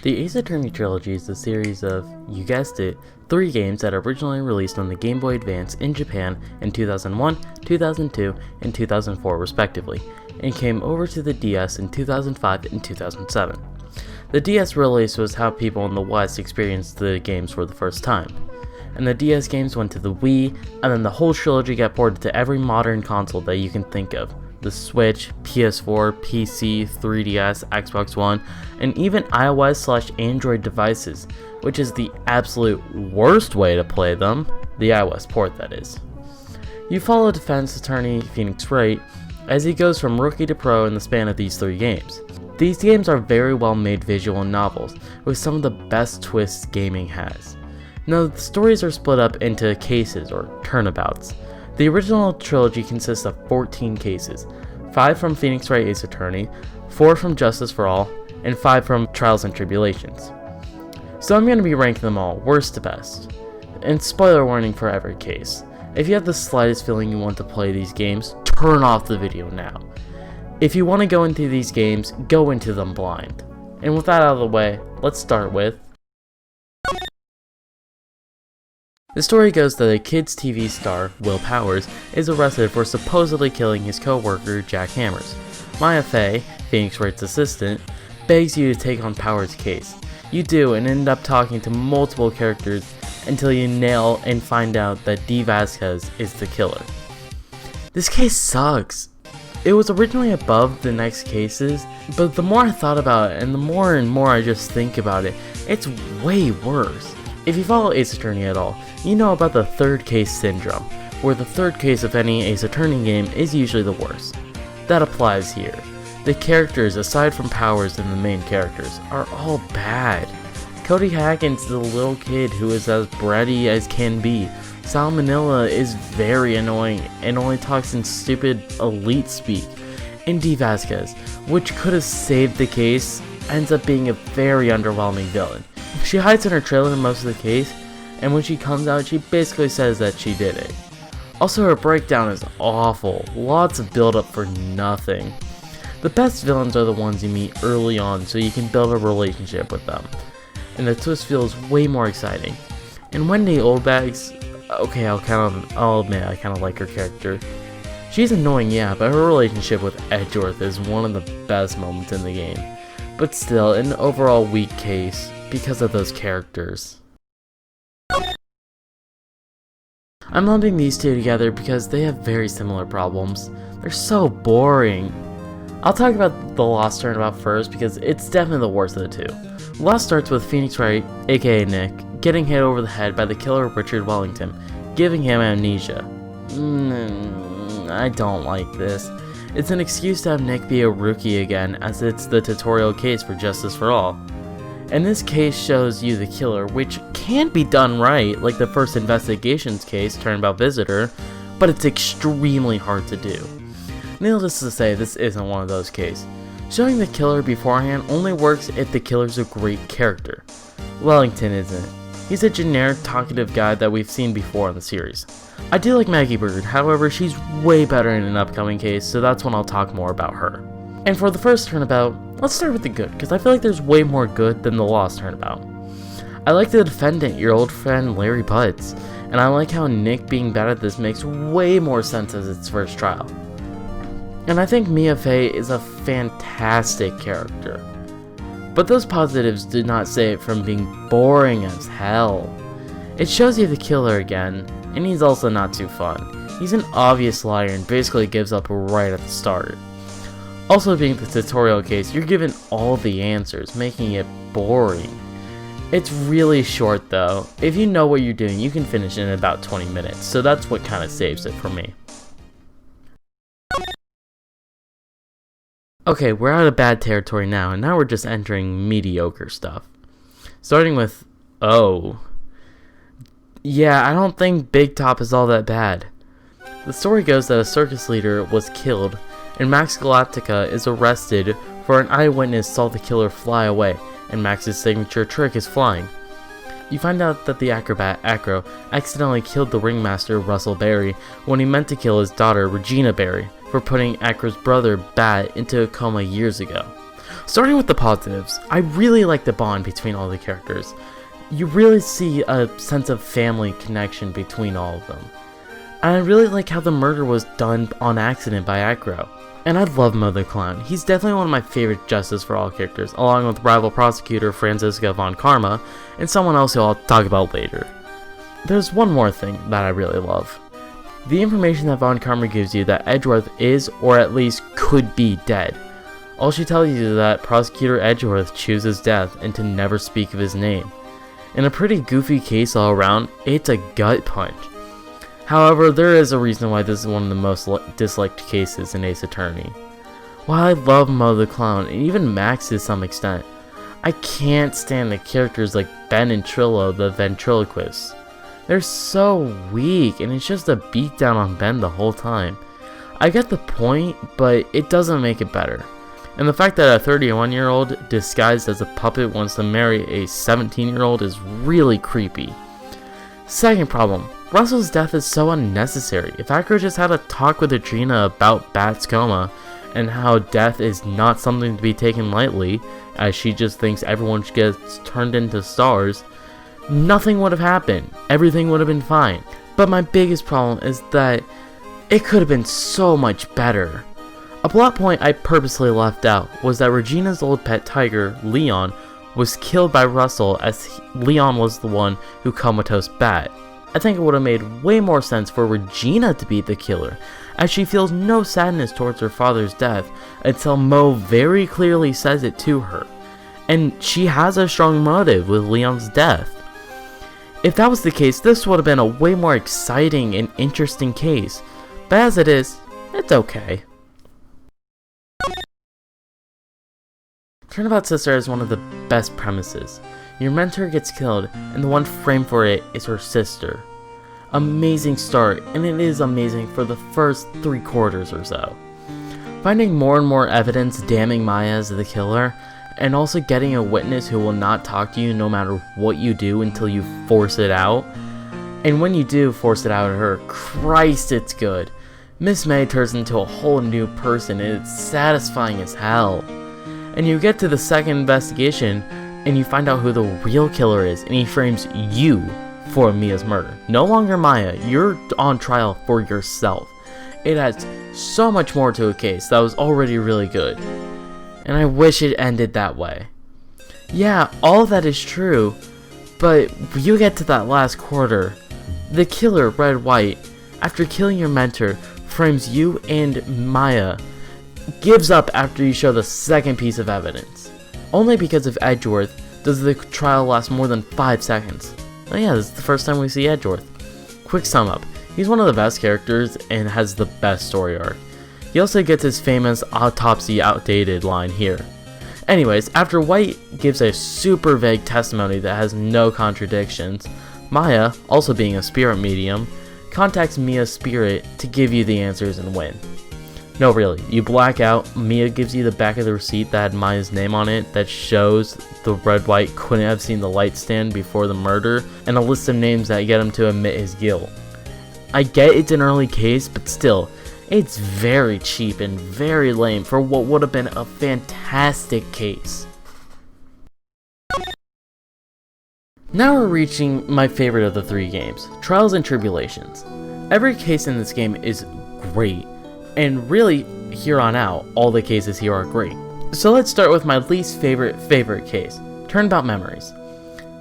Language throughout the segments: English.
The Ace Attorney Trilogy is a series of, you guessed it, 3 games that originally released on the Game Boy Advance in Japan in 2001, 2002, and 2004 respectively, and came over to the DS in 2005 and 2007. The DS release was how people in the West experienced the games for the first time, and the DS games went to the Wii, and then the whole trilogy got ported to every modern console that you can think of. The Switch, PS4, PC, 3DS, Xbox One, and even iOS/Android devices, which is the absolute worst way to play them, the iOS port that is. You follow defense attorney Phoenix Wright as he goes from rookie to pro in the span of these 3 games. These games are very well made visual novels, with some of the best twists gaming has. Now, the stories are split up into cases or turnabouts. The original trilogy consists of 14 cases, 5 from Phoenix Wright Ace Attorney, 4 from Justice for All, and 5 from Trials and Tribulations. So I'm going to be ranking them all, worst to best. And spoiler warning for every case. If you have the slightest feeling you want to play these games, turn off the video now. If you want to go into these games, go into them blind. And with that out of the way, let's start with... The story goes that a kids' TV star, Will Powers, is arrested for supposedly killing his co-worker, Jack Hammers. Maya Fey, Phoenix Wright's assistant, begs you to take on Powers' case. You do, and end up talking to multiple characters until you nail and find out that Dee Vasquez is the killer. This case sucks. It was originally above the next cases, but the more I thought about it and the more and more I just think about it, it's way worse. If you follow Ace Attorney at all, you know about the third case syndrome, where the third case of any Ace Attorney game is usually the worst. That applies here. The characters, aside from Powers and the main characters, are all bad. Cody Haggins is a little kid who is as bratty as can be. Sal Manila is very annoying and only talks in stupid elite speak. And Dee Vasquez, which could have saved the case, ends up being a very underwhelming villain. She hides in her trailer most of the case, and when she comes out, she basically says that she did it. Also, her breakdown is awful, lots of build up for nothing. The best villains are the ones you meet early on so you can build a relationship with them, and the twist feels way more exciting. And Wendy Oldbags, okay, I'll admit I kind of like her character. She's annoying, yeah, but her relationship with Edgeworth is one of the best moments in the game. But still, an overall weak case because of those characters. I'm lumping these 2 together because they have very similar problems. They're so boring. I'll talk about The Lost Turnabout first because it's definitely the worst of the 2. Lost starts with Phoenix Wright, aka Nick, getting hit over the head by the killer Richard Wellington, giving him amnesia. I don't like this. It's an excuse to have Nick be a rookie again, as it's the tutorial case for Justice for All. And this case shows you the killer, which can be done right, like the first investigations case, Turnabout Visitor, but it's extremely hard to do. Needless to say, this isn't one of those cases. Showing the killer beforehand only works if the killer's a great character. Wellington isn't. He's a generic talkative guy that we've seen before in the series. I do like Maggie Bird, however she's way better in an upcoming case, so that's when I'll talk more about her. And for the first turnabout, let's start with the good, because I feel like there's way more good than the lost turnabout. I like the defendant, your old friend Larry Butts, and I like how Nick being bad at this makes way more sense as its first trial. And I think Mia Fey is a fantastic character. But those positives did not save it from being boring as hell. It shows you the killer again, and he's also not too fun. He's an obvious liar and basically gives up right at the start. Also, being the tutorial case, you're given all the answers, making it boring. It's really short though. If you know what you're doing, you can finish in about 20 minutes, so that's what kind of saves it for me. Okay, we're out of bad territory now, and now we're just entering mediocre stuff. Starting with, yeah, I don't think Big Top is all that bad. The story goes that a circus leader was killed, and Max Galactica is arrested for an eyewitness saw the killer fly away, and Max's signature trick is flying. You find out that the acrobat, Acro, accidentally killed the ringmaster, Russell Barry, when he meant to kill his daughter, Regina Barry, for putting Acro's brother, Bat, into a coma years ago. Starting with the positives, I really like the bond between all the characters. You really see a sense of family connection between all of them. And I really like how the murder was done on accident by Aggro. And I love Mo the Clown. He's definitely one of my favorite Justice for All characters, along with rival prosecutor Franziska von Karma, and someone else who I'll talk about later. There's one more thing that I really love. The information that von Karma gives you that Edgeworth is, or at least could be, dead. All she tells you is that Prosecutor Edgeworth chooses death and to never speak of his name. In a pretty goofy case all around, it's a gut punch. However, there is a reason why this is one of the most disliked cases in Ace Attorney. While I love Mo the Clown, and even Max to some extent, I can't stand the characters like Ben and Trillo, the ventriloquists. They're so weak, and it's just a beatdown on Ben the whole time. I get the point, but it doesn't make it better. And the fact that a 31-year-old disguised as a puppet wants to marry a 17-year-old is really creepy. Second problem, Russell's death is so unnecessary. If Aggro just had a talk with Adrena about Bat's coma, and how death is not something to be taken lightly, as she just thinks everyone gets turned into stars, nothing would have happened. Everything would have been fine. But my biggest problem is that it could have been so much better. A plot point I purposely left out was that Regina's old pet tiger, Leon, was killed by Russell, as Leon was the one who comatose Bat. I think it would have made way more sense for Regina to be the killer, as she feels no sadness towards her father's death until Mo very clearly says it to her. And she has a strong motive with Leon's death. If that was the case, this would have been a way more exciting and interesting case, but as it is, it's okay. Turnabout Sister is one of the best premises. Your mentor gets killed, and the one framed for it is her sister. Amazing start, and it is amazing for the first 3/4 or so. Finding more and more evidence damning Maya as the killer, and also getting a witness who will not talk to you no matter what you do until you force it out. And when you do force it out of her, Christ, it's good. Miss May turns into a whole new person, and it's satisfying as hell. And you get to the second investigation, and you find out who the real killer is, and he frames you for Mia's murder. No longer Maya, you're on trial for yourself. It adds so much more to a case that was already really good. And I wish it ended that way. Yeah, all of that is true, but you get to that last quarter. The killer, Red White, after killing your mentor, frames you and Maya, gives up after you show the second piece of evidence. Only because of Edgeworth does the trial last more than 5 seconds. Oh yeah, this is the first time we see Edgeworth. Quick sum up, he's one of the best characters and has the best story arc. He also gets his famous autopsy outdated line here. Anyways, after White gives a super vague testimony that has no contradictions, Maya, also being a spirit medium, contacts Mia's spirit to give you the answers and win. No, really, you black out, Mia gives you the back of the receipt that had Maya's name on it that shows the Red White couldn't have seen the light stand before the murder, and a list of names that get him to admit his guilt. I get it's an early case, but still, it's very cheap and very lame for what would have been a fantastic case. Now we're reaching my favorite of the 3 games, Trials and Tribulations. Every case in this game is great. And really, here on out, all the cases here are great. So let's start with my least favorite case, Turnabout Memories.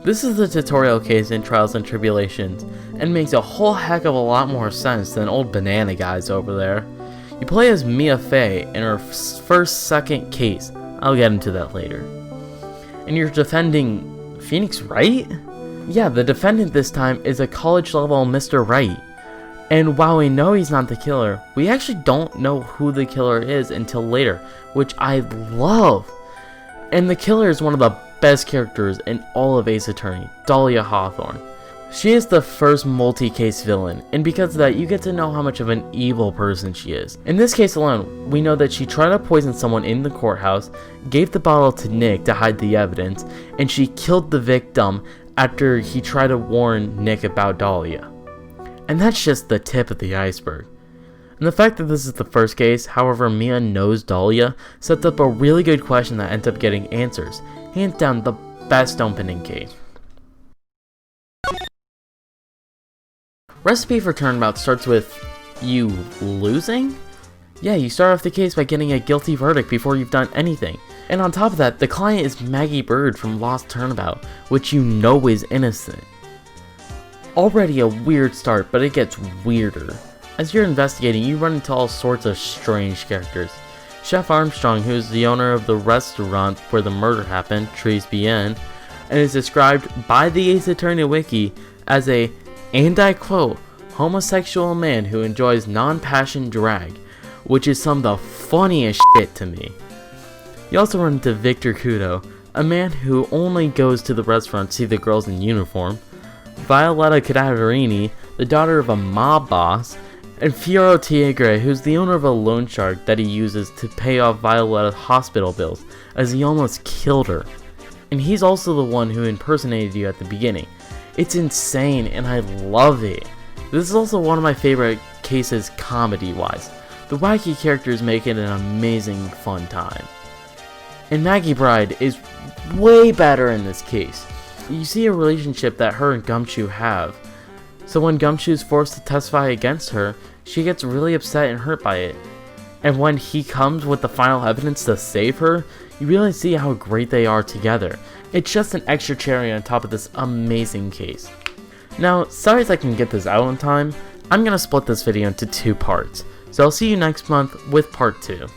This is the tutorial case in Trials and Tribulations, and makes a whole heck of a lot more sense than old banana guys over there. You play as Mia Fey in her second case, I'll get into that later. And you're defending Phoenix Wright? Yeah, the defendant this time is a college level Mr. Wright. And while we know he's not the killer, we actually don't know who the killer is until later, which I love. And the killer is one of the best characters in all of Ace Attorney, Dahlia Hawthorne. She is the first multi-case villain, and because of that, you get to know how much of an evil person she is. In this case alone, we know that she tried to poison someone in the courthouse, gave the bottle to Nick to hide the evidence, and she killed the victim after he tried to warn Nick about Dahlia. And that's just the tip of the iceberg. And the fact that this is the first case, however Mia knows Dahlia, sets up a really good question that ends up getting answers. Hands down the best opening case. Recipe for Turnabout starts with you losing? Yeah, you start off the case by getting a guilty verdict before you've done anything. And on top of that, the client is Maggie Bird from Lost Turnabout, which you know is innocent. Already a weird start, but it gets weirder. As you're investigating, you run into all sorts of strange characters. Chef Armstrong, who is the owner of the restaurant where the murder happened, Trilogy, and is described by the Ace Attorney Wiki as a, and I quote, homosexual man who enjoys non-passion drag, which is some of the funniest shit to me. You also run into Victor Kudo, a man who only goes to the restaurant to see the girls in uniform, Violetta Cadaverini, the daughter of a mob boss, and Furio Tigre, who's the owner of a loan shark that he uses to pay off Violetta's hospital bills, as he almost killed her. And he's also the one who impersonated you at the beginning. It's insane, and I love it. This is also one of my favorite cases comedy-wise. The wacky characters make it an amazing fun time. And Maggie Bride is way better in this case. You see a relationship that her and Gumshoe have. So when Gumshoe is forced to testify against her, she gets really upset and hurt by it. And when he comes with the final evidence to save her, you really see how great they are together. It's just an extra cherry on top of this amazing case. Now, sorry if I can get this out on time, I'm gonna split this video into 2 parts. So I'll see you next month with part 2.